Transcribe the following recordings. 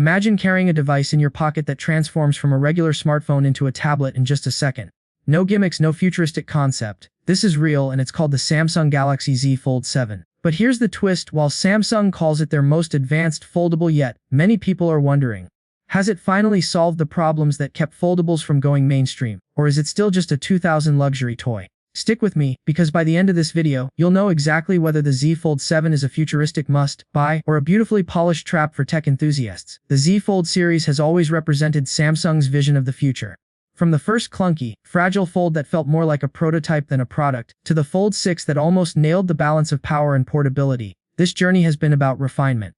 Imagine carrying a device in your pocket that transforms from a regular smartphone into a tablet in just a second. No gimmicks, no futuristic concept. This is real, and it's called the Samsung Galaxy Z Fold 7. But here's the twist: while Samsung calls it their most advanced foldable yet, many people are wondering, has it finally solved the problems that kept foldables from going mainstream, or is it still just a 2000 luxury toy? Stick with me, because by the end of this video, you'll know exactly whether the Z Fold 7 is a futuristic must-buy or a beautifully polished trap for tech enthusiasts. The Z Fold series has always represented Samsung's vision of the future. From the first clunky, fragile Fold that felt more like a prototype than a product, to the Fold 6 that almost nailed the balance of power and portability, this journey has been about refinement.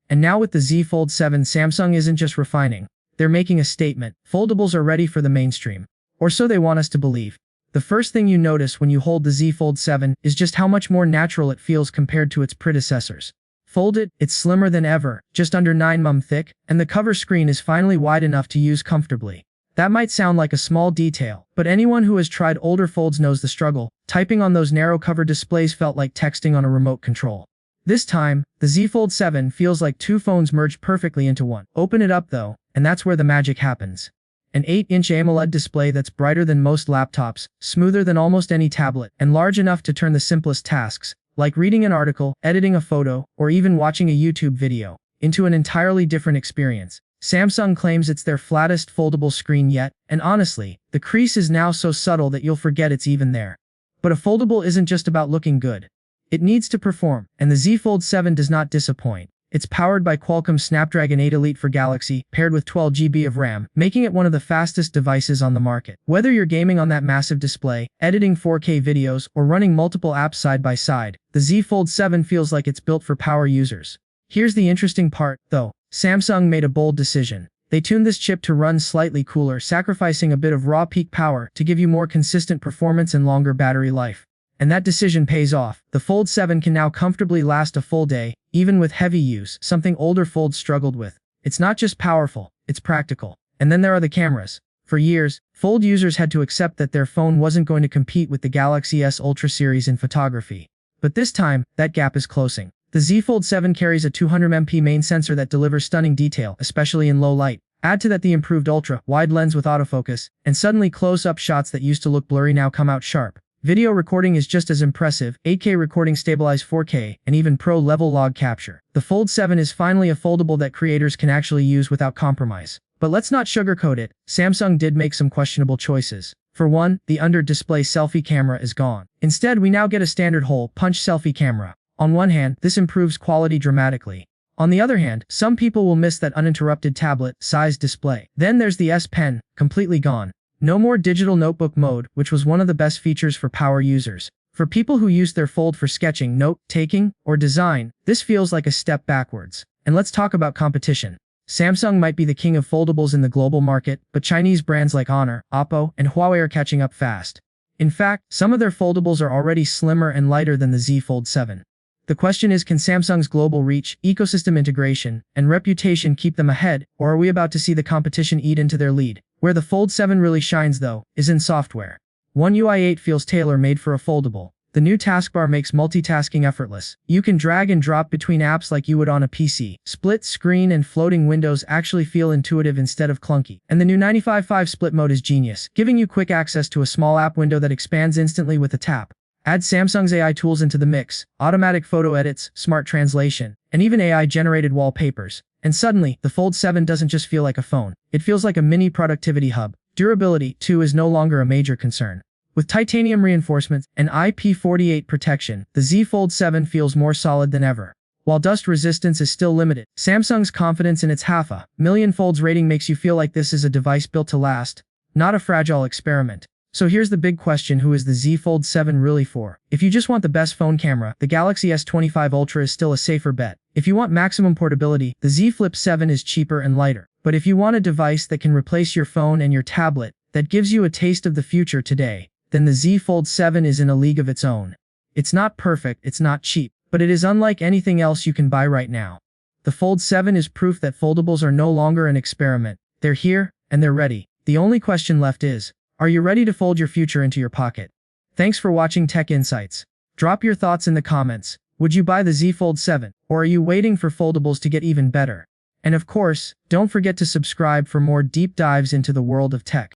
And now with the Z Fold 7, Samsung isn't just refining, they're making a statement. Foldables are ready for the mainstream. Or so they want us to believe. The first thing you notice when you hold the Z Fold 7 is just how much more natural it feels compared to its predecessors. Folded, it's slimmer than ever, just under 9 mm thick, and the cover screen is finally wide enough to use comfortably. That might sound like a small detail, but anyone who has tried older Folds knows the struggle. Typing on those narrow cover displays felt like texting on a remote control. This time, the Z Fold 7 feels like two phones merged perfectly into one. Open it up though, and that's where the magic happens. An 8-inch AMOLED display that's brighter than most laptops, smoother than almost any tablet, and large enough to turn the simplest tasks, like reading an article, editing a photo, or even watching a YouTube video, into an entirely different experience. Samsung claims it's their flattest foldable screen yet, and honestly, the crease is now so subtle that you'll forget it's even there. But a foldable isn't just about looking good. It needs to perform, and the Z Fold 7 does not disappoint. It's powered by Qualcomm's Snapdragon 8 Elite for Galaxy, paired with 12 GB of RAM, making it one of the fastest devices on the market. Whether you're gaming on that massive display, editing 4K videos, or running multiple apps side by side, the Z Fold 7 feels like it's built for power users. Here's the interesting part, though. Samsung made a bold decision. They tuned this chip to run slightly cooler, sacrificing a bit of raw peak power to give you more consistent performance and longer battery life. And that decision pays off. The Fold 7 can now comfortably last a full day, even with heavy use, something older Folds struggled with. It's not just powerful, it's practical. And then there are the cameras. For years, Fold users had to accept that their phone wasn't going to compete with the Galaxy S Ultra series in photography. But this time, that gap is closing. The Z Fold 7 carries a 200MP main sensor that delivers stunning detail, especially in low light. Add to that the improved ultra-wide lens with autofocus, and suddenly close-up shots that used to look blurry now come out sharp. Video recording is just as impressive, 8K recording, stabilized 4K, and even pro-level log capture. The Fold 7 is finally a foldable that creators can actually use without compromise. But let's not sugarcoat it, Samsung did make some questionable choices. For one, the under-display selfie camera is gone. Instead, we now get a standard hole-punch selfie camera. On one hand, this improves quality dramatically. On the other hand, some people will miss that uninterrupted tablet-sized display. Then there's the S Pen, completely gone. No more digital notebook mode, which was one of the best features for power users. For people who use their Fold for sketching, note-taking, or design, this feels like a step backwards. And let's talk about competition. Samsung might be the king of foldables in the global market, but Chinese brands like Honor, Oppo, and Huawei are catching up fast. In fact, some of their foldables are already slimmer and lighter than the Z Fold 7. The question is, can Samsung's global reach, ecosystem integration, and reputation keep them ahead, or are we about to see the competition eat into their lead? Where the Fold 7 really shines, though, is in software. One UI 8 feels tailor-made for a foldable. The new taskbar makes multitasking effortless. You can drag and drop between apps like you would on a PC. Split screen and floating windows actually feel intuitive instead of clunky. And the new 95/5 split mode is genius, giving you quick access to a small app window that expands instantly with a tap. Add Samsung's AI tools into the mix, automatic photo edits, smart translation, and even AI-generated wallpapers. And suddenly, the Fold 7 doesn't just feel like a phone. It feels like a mini productivity hub. Durability, too, is no longer a major concern. With titanium reinforcements and IP48 protection, the Z Fold 7 feels more solid than ever. While dust resistance is still limited, Samsung's confidence in its 500,000 folds rating makes you feel like this is a device built to last, not a fragile experiment. So here's the big question: who is the Z Fold 7 really for? If you just want the best phone camera, the Galaxy S25 Ultra is still a safer bet. If you want maximum portability, the Z Flip 7 is cheaper and lighter. But if you want a device that can replace your phone and your tablet, that gives you a taste of the future today, then the Z Fold 7 is in a league of its own. It's not perfect, it's not cheap, but it is unlike anything else you can buy right now. The Fold 7 is proof that foldables are no longer an experiment. They're here, and they're ready. The only question left is, are you ready to fold your future into your pocket? Thanks for watching Tech Insights. Drop your thoughts in the comments. Would you buy the Z Fold 7, or are you waiting for foldables to get even better? And of course, don't forget to subscribe for more deep dives into the world of tech.